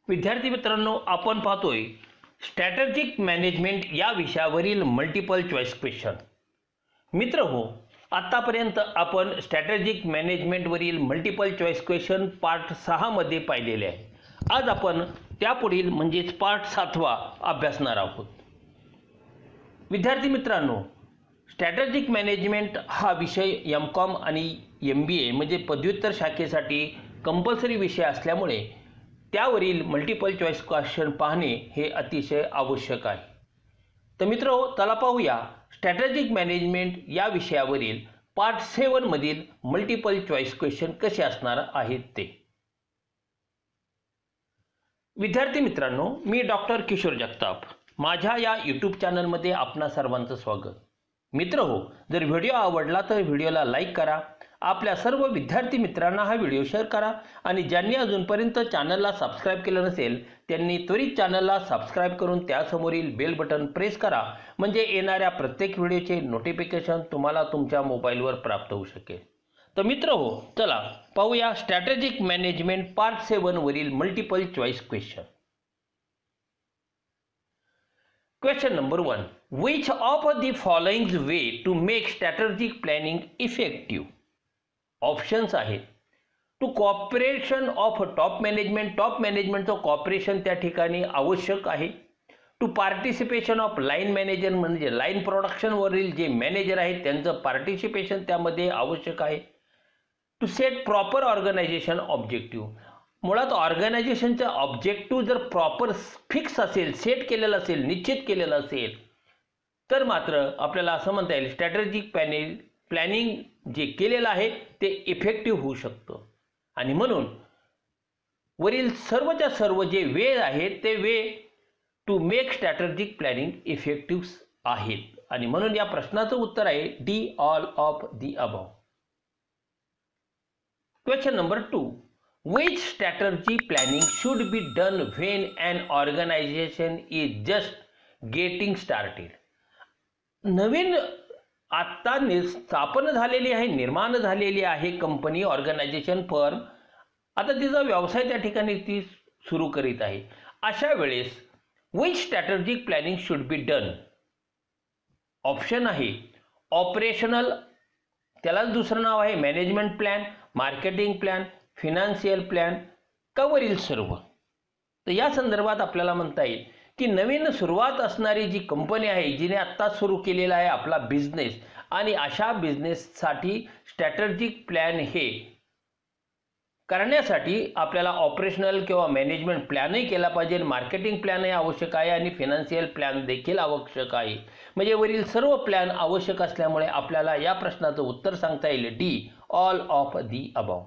विद्यार्थी मित्रांनो, आपण पाहतोय स्ट्रॅटेजिक मॅनेजमेंट या विषयावरील मल्टिपल चॉईस क्वेश्चन. मित्र हो, आतापर्यंत आपण स्ट्रॅटेजिक मॅनेजमेंटवरील मल्टिपल चॉईस क्वेश्चन पार्ट 6 मध्ये पाहिलेले आहे. आज आपण त्यापुढील म्हणजेच पार्ट 7वा अभ्यासणार आहोत. विद्यार्थी मित्रांनो, स्ट्रॅटेजिक मॅनेजमेंट हा विषय एम.कॉम आणि MBA म्हणजे पदव्युत्तर शाखेसाठी कंपल्सरी विषय असल्यामुळे त्यावरील मल्टिपल चॉईस क्वेश्चन पाहणे हे अतिशय आवश्यक आहे. तर मित्रहो, चला पाहूया स्ट्रॅटेजिक मॅनेजमेंट या विषयावरील पार्ट 7 मधील मल्टिपल चॉईस क्वेश्चन कसे असणार आहेत ते. विद्यार्थी मित्रांनो, मी डॉक्टर किशोर जगताप. माझ्या या YouTube चॅनलमध्ये आपणा सर्वांचं स्वागत. मित्र हो, जर व्हिडिओ आवडला तर व्हिडिओला लाईक करा, आपल्या सर्व विद्यार्थी मित्रांना हा व्हिडिओ शेअर करा आणि ज्यांनी अजूनपर्यंत चॅनलला सबस्क्राईब केलं नसेल त्यांनी त्वरित चॅनलला सबस्क्राईब करून त्यासमोरील बेल बटन प्रेस करा, म्हणजे येणाऱ्या प्रत्येक व्हिडिओचे नोटिफिकेशन तुम्हाला तुमच्या मोबाईलवर प्राप्त होऊ शकेल. तर मित्र हो, चला पाहूया स्ट्रॅटेजिक मॅनेजमेंट पार्ट 7 वरील multiple choice question. Question number 1. Which of the following way to make strategic planning effective? Options आहेत. To cooperation of top management, top मॅनेजमेंटचं कॉपरेशन त्या ठिकाणी आवश्यक आहे. To participation of line manager म्हणजे line प्रोडक्शनवरील जे मॅनेजर आहेत त्यांचं पार्टिसिपेशन त्यामध्ये आवश्यक आहे. To set proper organization objective, मुळात ऑर्गनायझेशनचा ऑब्जेक्टिव्ह जर प्रॉपर फिक्स असेल, सेट केलेला असेल, निश्चित केलेला असेल तर मात्र आपल्याला असं म्हणता येईल स्ट्रॅटेजिक प्लॅनिंग जे केलेलं आहे ते इफेक्टिव्ह होऊ शकतं. आणि म्हणून वरील सर्वच्या सर्व जे वे आहेत ते way to make strategic planning effective आहेत. आणि म्हणून या प्रश्नाचं उत्तर आहे D, all of the above. Question number 2. Which strategy planning should be done when an organization is just getting started? नवीन आता स्थापन झालेली आहे, निर्माण झालेली आहे कंपनी, ऑर्गनायझेशन, फर्म, आता तिचा व्यवसाय त्या ठिकाणी ती सुरू करीत आहे. अशा वेळेस which strategic planning should be done? Option आहे ऑपरेशनल, त्यालाच दुसरं नाव आहे management plan, marketing plan, financial plan, का वरील सर्व. तर या संदर्भात आपल्याला म्हणता येईल की नवीन सुरुवात असणारी जी कंपनी आहे, जिने आत्ता सुरू केलेला आहे आपला बिझनेस, आणि अशा बिझनेससाठी स्ट्रॅटेजिक प्लॅन हे करण्यासाठी आपल्याला ऑपरेशनल किंवा मॅनेजमेंट प्लॅनही केला पाहिजे, मार्केटिंग प्लॅनही आवश्यक आहे आणि फिनान्शियल प्लॅन देखील आवश्यक आहे. म्हणजे वरील सर्व प्लॅन आवश्यक असल्यामुळे आपल्याला या प्रश्नाचं उत्तर सांगता येईल D, all of the above.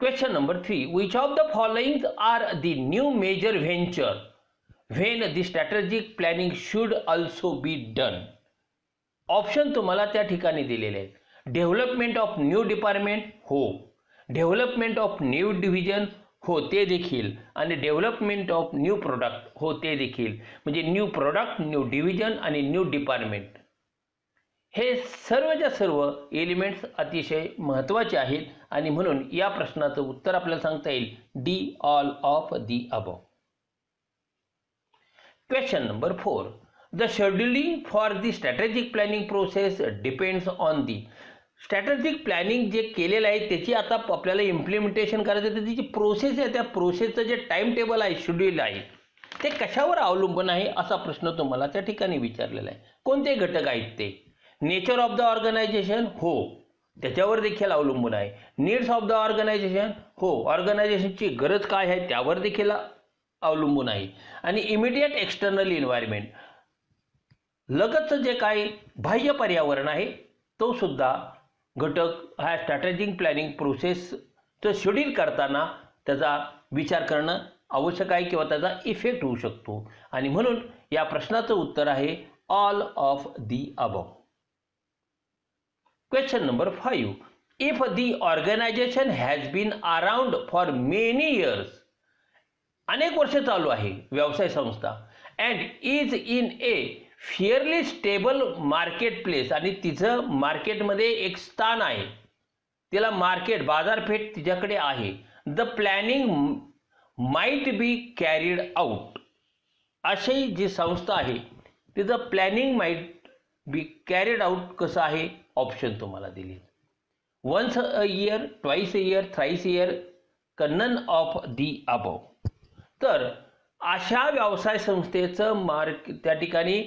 Question number 3. Which of the following are the new major venture when the strategic planning should also be done? Option तुम्हाला त्या ठिकाणी दिलेले आहेत. डेव्हलपमेंट ऑफ न्यू डिपार्टमेंट, हो. डेव्हलपमेंट ऑफ न्यू डिव्हिजन, हो ते देखील. आणि डेव्हलपमेंट ऑफ न्यू प्रोडक्ट, हो ते देखील. म्हणजे न्यू प्रोडक्ट, न्यू डिव्हिजन आणि न्यू डिपार्टमेंट हे सर्वच्या सर्व एलिमेंट्स अतिशय महत्त्वाचे आहेत. आणि म्हणून या प्रश्नाचं उत्तर आपल्याला सांगता येईल D, all of the above. Question number 4. The scheduling for the strategic planning process depends on the. Strategic planning जे केलेलं आहे त्याची आता आपल्याला इम्प्लिमेंटेशन करायचं, तर त्याची प्रोसेस आहे, त्या प्रोसेसचं जे टाइम टेबल आहे, शेड्यूल आहे, ते कशावर अवलंबून आहे असा प्रश्न तुम्हाला त्या ठिकाणी विचारलेला आहे. कोणते घटक आहेत ते? नेचर ऑफ द ऑर्गनायझेशन, हो त्याच्यावर देखील अवलंबून आहे. नीड्स ऑफ द ऑर्गनायझेशन, हो ऑर्गनायझेशनची गरज काय आहे त्यावर देखील अवलंबून आहे. आणि इमिडिएट एक्सटर्नल एन्व्हायरमेंट, लगतचं जे काही बाह्य पर्यावरण आहे तो सुद्धा घटक हा स्ट्रॅटेजिक प्लॅनिंग प्रोसेसचं शेड्यूल करताना त्याचा विचार करणं आवश्यक आहे किंवा त्याचा इफेक्ट होऊ शकतो. आणि म्हणून या प्रश्नाचं उत्तर आहे all of the above. Question number 5. If the organization has been around for many years, अनेक वर्ष चालू आहे व्यवसाय संस्था, and is in a fairly stable marketplace, आणि तिचं मार्केटमध्ये एक स्थान आहे, तिला मार्केट बाजारपेठ तिच्याकडे आहे. The planning might be carried out. अशी जी संस्था आहे तिचं planning might be carried out कसं आहे, ऑप्शन तुम्हाला दिली. Once a year, twice a year, thrice a year, none of the above. तर अशा व्यवसाय संस्थेचं त्या ठिकाणी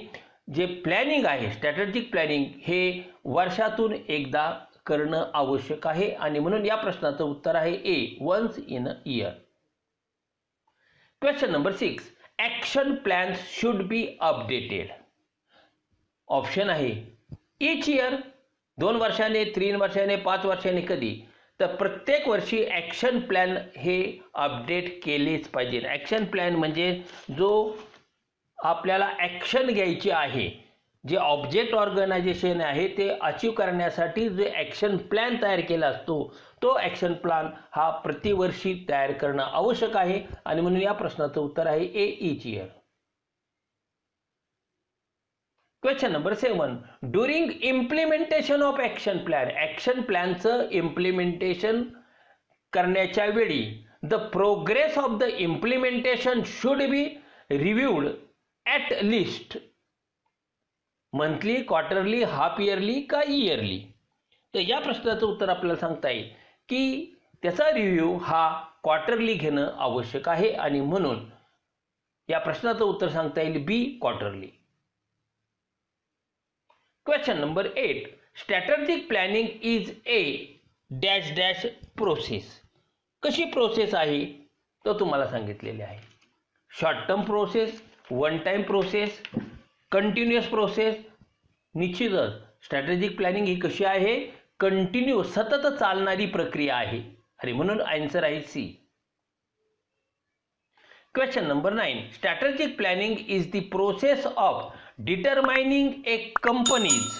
जे प्लॅनिंग आहे, स्ट्रॅटेजिक प्लॅनिंग, हे वर्षातून एकदा करणं आवश्यक आहे. आणि म्हणून या प्रश्नाचं उत्तर आहे A, once in a year. Question number 6. Action plans should be updated. Option आहे इच इयर, 2 वर्षाने, 3 वर्षाने, 5 वर्षाने, कधी. तर प्रत्येक वर्षी ॲक्शन प्लॅन हे अपडेट केलेच पाहिजे. ॲक्शन प्लॅन म्हणजे जो आपल्याला ॲक्शन घ्यायची आहे, जे ऑब्जेक्ट ऑर्गनायझेशन आहे ते अचीव करण्यासाठी जो ॲक्शन प्लॅन तयार केला असतो, तो ॲक्शन प्लॅन हा प्रतिवर्षी तयार करणं आवश्यक आहे. आणि म्हणून या प्रश्नाचं उत्तर आहे A, each year. Question number 7. During implementation of action plan. Action प्लॅनचं इम्प्लिमेंटेशन करण्याच्या वेळी the progress of the implementation should be reviewed at least monthly, quarterly, half yearly का इयरली. तर या प्रश्नाचं उत्तर आपल्याला सांगता येईल की त्याचा रिव्ह्यू हा क्वार्टरली घेणं आवश्यक आहे. आणि म्हणून या प्रश्नाचं उत्तर सांगता येईल B, quarterly. Question number 8. Strategic planning is a dash dash process. कशी प्रोसेस आहे तो तुम्हाला सांगितलेले आहे. Short term process, one time process, continuous process. निश्चितच स्ट्रॅटेजिक प्लॅनिंग ही कशी आहे, कंटिन्यू, सतत चालणारी प्रक्रिया आहे. आणि म्हणून आन्सर आहे C. Question number 9. Strategic planning is the process of determining a company's.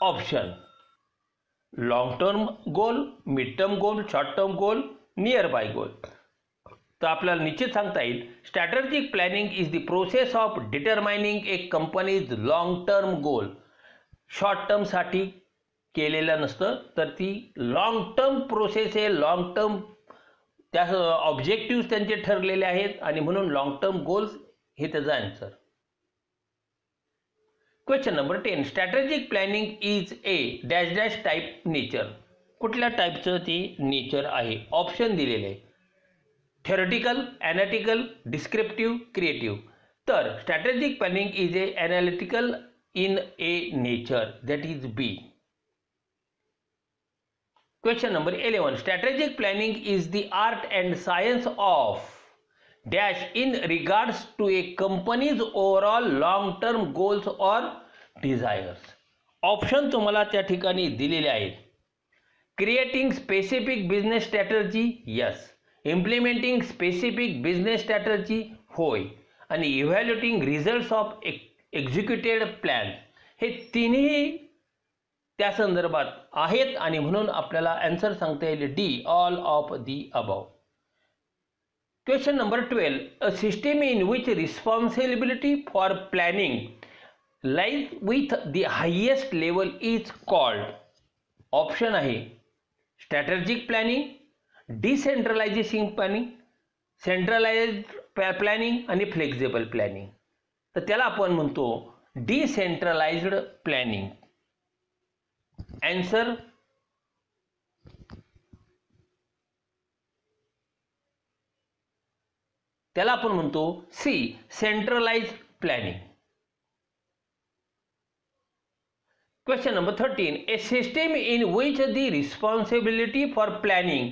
Option long term goal, mid term goal, short term goal, near by goal. तर आपल्याला निश्चित सांगता येईल strategic planning is the process of determining a company's long term goal. Short टर्मसाठी केलेलं नसतं, तर ती लॉन्ग टर्म प्रोसेस आहे. लॉन्ग टर्म त्या ऑब्जेक्टिव्ह त्यांचे ठरलेले आहेत आणि म्हणून लॉन्ग टर्म गोल्स हे त्याचा answer. Question number 10. Strategic planning is a dash dash type nature. कुठल्या टाईपचं ती नेचर आहे, ऑप्शन दिलेले आहे. Theoretical, analytical, descriptive, creative. तर strategic planning is a analytical in a nature, that is B. Question number 11. Strategic planning is the art and science of dash in regards to a company's overall long term goals or desires. Option तुम्हाला त्या ठिकाणी दिलेले आहेत. Creating specific business strategy, yes. Implementing specific business strategy, होय. आणि evaluating results of executed plan, हे तिन्ही त्या संदर्भात आहेत. आणि म्हणून आपल्याला आन्सर सांगता येईल D, all of the above. Question number 12. A system in which responsibility for planning lies with the highest level is called. Option आहे strategic planning, decentralization planning, centralized planning आणि फ्लेक्झिबल प्लॅनिंग. तर त्याला आपण म्हणतो decentralised planning. Answer त्याला आपण म्हणतो C, centralised planning. Question number 13. A system in which the responsibility for planning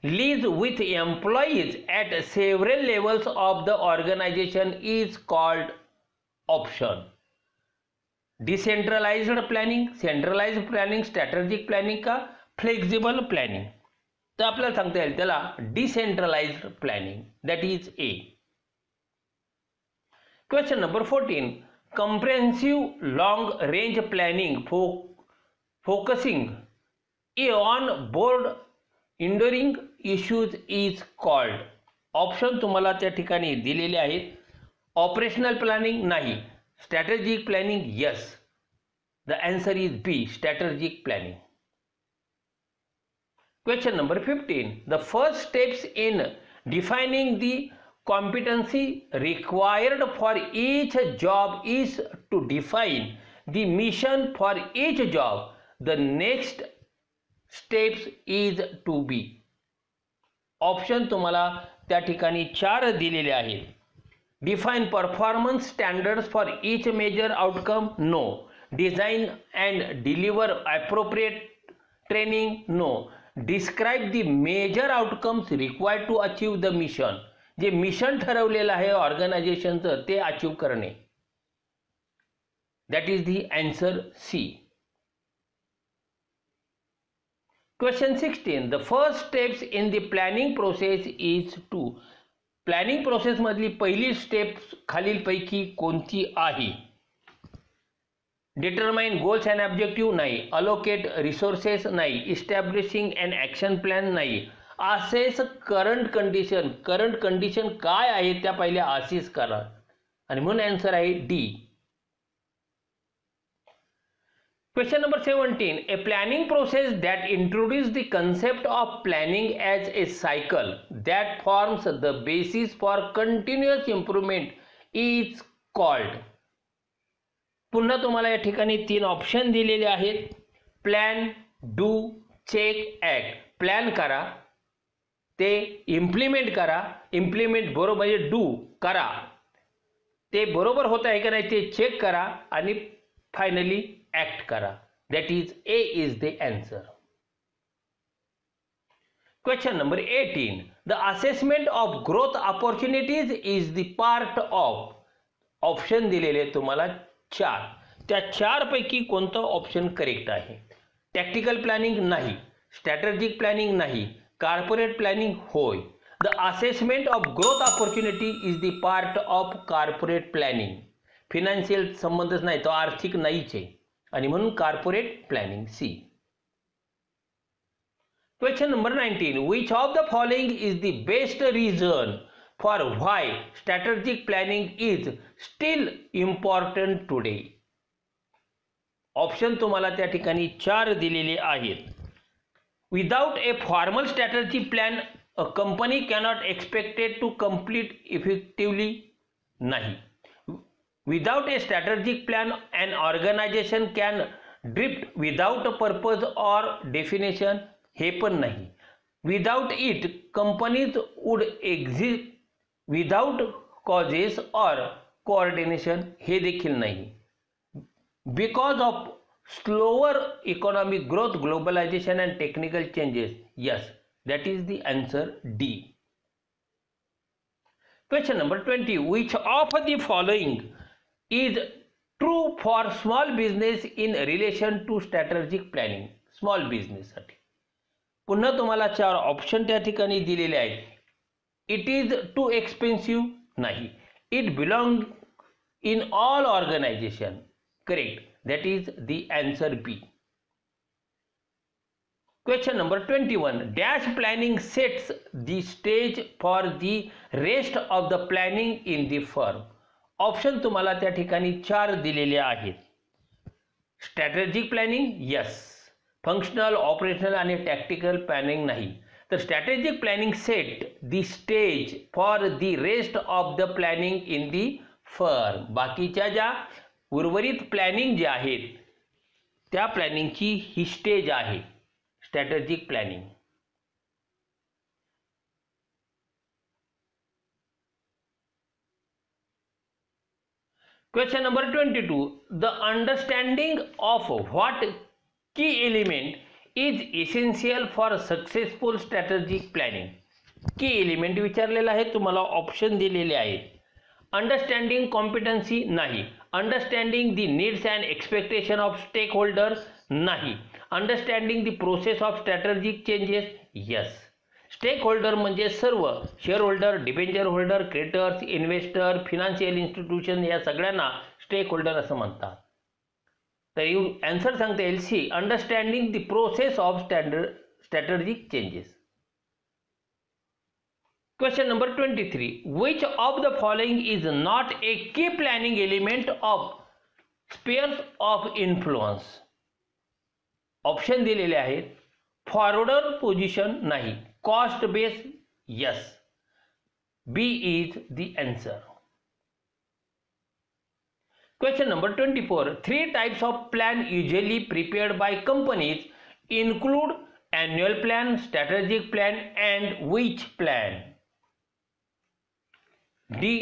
lies with employees at several levels of the organization is called. Option decentralized planning, centralized planning, strategic planning का flexible planning. तर आपल्याला सांगता येईल त्याला decentralized planning, that is A. Question number 14. Comprehensive long range planning focusing on board enduring issues is called. Option तुम्हाला त्या ठिकाणी दिलेले आहेत. ऑपरेशनल प्लॅनिंग नाही, strategic planning yes. The answer is B, strategic planning. Question number 15. The first steps in Defining the competency required for each job is to define the mission for each job. The next steps is to be. Option तुम्हाला त्या ठिकाणी 4 दिलेले आहेत. Define performance standards for each major outcome, no. Design and deliver appropriate training, no. Describe the major outcomes required to achieve the mission. जे mission ठरवलेलं आहे ऑर्गनायझेशनचं ते अचीव करणे. That is the answer C. Question 16. The first steps in the planning process is to. Planning process मधली पहिली step खालीलपैकी कोणती आहे? डिटरमाइन गोल्स अँड ऑब्जेक्टिव्ह नाही. अलोकेट रिसोर्सेस नाही. इस्टॅब्लिशिंग अँड ॲक्शन प्लॅन नाही. Assess current condition. Current condition काय आहे त्या पहिल्या असेस करा आणि म्हणून आन्सर आहे D. Question number 17. A planning process that introduces the concept of planning as a cycle that forms the basis for continuous improvement is called. पुन्हा तुम्हाला या ठिकाणी 3 ऑप्शन दिलेले आहेत. Plan, do, check, act. Plan करा, ते implement करा, implement बरोबर म्हणजे डू करा, ते बरोबर होत आहे का नाही ते चेक करा आणि फायनली ॲक्ट करा. That is A is the answer. Question number 18. The assessment of growth opportunities is the part of. Option दिलेले तुम्हाला 4. त्या 4 पैकी कोणतं ऑप्शन करेक्ट आहे? टॅक्टिकल प्लॅनिंग नाही. स्ट्रॅटेजिक प्लॅनिंग नाही. कॉर्पोरेट प्लॅनिंग होय. The assessment of growth opportunity is the part of corporate planning. Financial संबंधच नाही, तो आर्थिक नाहीच आहे आणि म्हणून corporate planning C. Question number 19. Which of the following is the best reason for why strategic planning is still important today? Option तुम्हाला त्या ठिकाणी 4 दिलेले आहेत. Without a formal strategy plan a company cannot expected to complete effectively, नाही. Without a strategic plan, an organization can drift without a purpose or definition, हे पण नाही. Without it, companies would exist without causes or coordination, हे देखील नाही. Because of slower economic growth, globalization and technical changes, yes, that is the answer D. Question number 20. Which of the following is true for small business in relation to strategic planning? Small business साठी पुन्हा तुम्हाला 4 option त्या ठिकाणी दिलेले आहेत. It is too expensive, नाही. It belong in all organisation, correct. That is the answer B. Question number 21. Dash planning sets the stage for the rest of the planning in the firm. Option तुम्हाला त्या ठिकाणी 4 दिलेले आहेत. Strategic planning yes. Functional, operational आणि tactical planning नाही. तर strategic planning set the stage for the rest of the planning in the firm. बाकीच्या ज्या उर्वरित प्लॅनिंग जे आहेत त्या प्लॅनिंगची ही स्टेज आहे strategic planning. Question number 22. The understanding of what key element is essential for successful strategic planning. Key element विचारलेला आहे, तुम्हाला ऑप्शन दिलेले आहेत. अंडरस्टँडिंग कॉम्पिटन्सी नाही. Understanding the needs and expectation of stake holders नाही. Understanding the process of strategic changes yes. Stake holder म्हणजे सर्व share holder, debenture holder, creditors, investor, financial institution या सगळ्यांना स्टेक होल्डर असं म्हणतात. तर आन्सर सांगता येईल C. Understanding the process of strategic changes. Question number 23. Which of the following is not a key planning element of spheres of influence? Option दिलेले आहेत. Forwarder position नाही. Cost base yes. B is the answer. Question number 24. Three types of plan usually prepared by companies include annual plan, strategic plan and which plan? D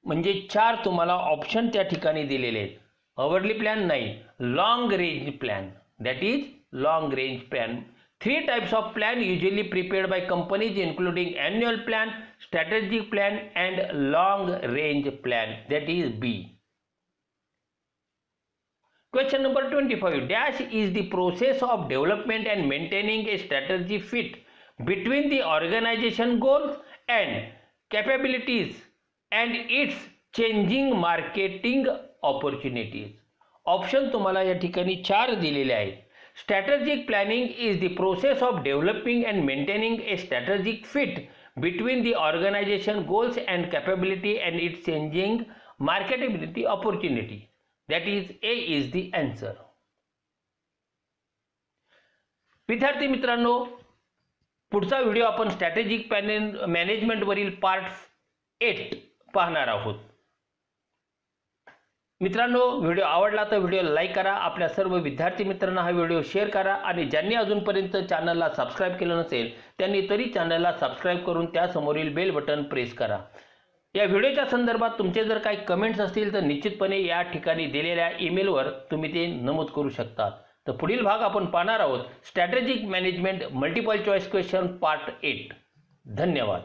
म्हणजे 4 तुम्हाला option त्या ठिकाणी दिलेले आहेत. Hourly plan नाही, long range plan, that is long range plan. Three types of plan usually prepared by companies including annual plan, strategic plan and long range plan, that is B. Question number 25. Dash is the process of development and maintaining a strategy fit between the organization goals and capabilities and its changing marketing opportunities. Option तुम्हाला या ठिकाणी 4 दिलेले आहेत. Strategic planning is the process of developing and maintaining a strategic fit between the organization goals and capability and its changing marketability opportunity. That is A is the answer. विद्यार्थी मित्रांनो, पुढचा video आपण strategic management वरील part 8 पाहणार आहोत. मित्रांनो, video आवडला तर व्हिडिओ लाईक करा, आपल्या सर्व विद्यार्थी मित्रांना हा व्हिडिओ शेअर करा आणि ज्यांनी अजूनपर्यंत चॅनलला सबस्क्राइब केलं नसेल त्यांनी तरी चॅनलला सबस्क्राइब करून त्या समोरील बेल बटन प्रेस करा. या व्हिडिओच्या संदर्भात तुमचे जर काही कमेंट्स असतील तर निश्चितपणे या ठिकाणी दिलेल्या ईमेलवर तुम्ही ते नमूद करू शकता. तर पुढील भाग आपण पाहणार आहोत strategic management multiple choice question part 8. धन्यवाद.